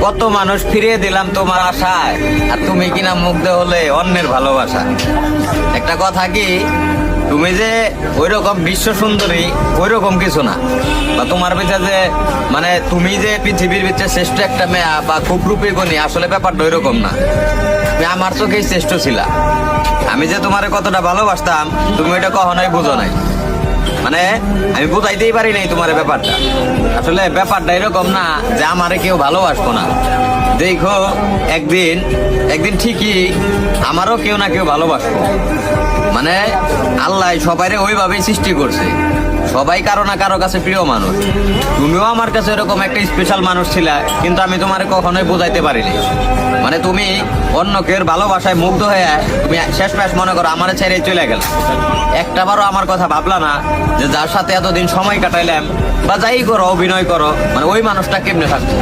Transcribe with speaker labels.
Speaker 1: কত মানুষ ফিরিয়ে দিলাম তোমার আশায়, আর তুমি কিনা মুগ্ধ হলে অন্যের ভালোবাসা। একটা কথা কি, তুমি যে ওইরকম বিশ্ব সুন্দরী ওইরকম কিছু না, বা তোমার ভিতরে যে মানে তুমি যে পৃথিবীর ভিতরে শ্রেষ্ঠ একটা মেয়া বা খুব রূপী গুণী, আসলে ব্যাপারটা ওইরকম না। তুমি আমার চোখেই শ্রেষ্ঠ ছিলা। আমি যে তোমারে কতটা ভালোবাসতাম তুমি ওইটা কখনোই বুঝো নাই। মানে আমি বুঝাইতেই পারি নাই তোমার ব্যাপারটা। আসলে ব্যাপারটা এরকম না যে আমারে কেউ ভালোবাসবো না। দেখো একদিন একদিন ঠিকই আমারও কেউ না কেউ ভালোবাসবো। মানে আল্লাহ সবাইরে ওইভাবেই সৃষ্টি করছে, সবাই কারো না কারো কাছে প্রিয় মানুষ। তুমিও আমার কাছে এরকম একটা স্পেশাল মানুষ ছিলা, কিন্তু আমি তোমারে কখনোই বোঝাইতে পারিনি। মানে তুমি অন্য কেউ ভালোবাসায় মুগ্ধ হয়ে তুমি শেষ ম্যাশ মনে করো আমার ছেড়ে চলে গেল। একটাবারও আমার কথা ভাবলা না যে যার সাথে এতদিন সময় কাটাইলাম বা যাই করো অভিনয় করো, মানে ওই মানুষটা কেমনে থাকতো।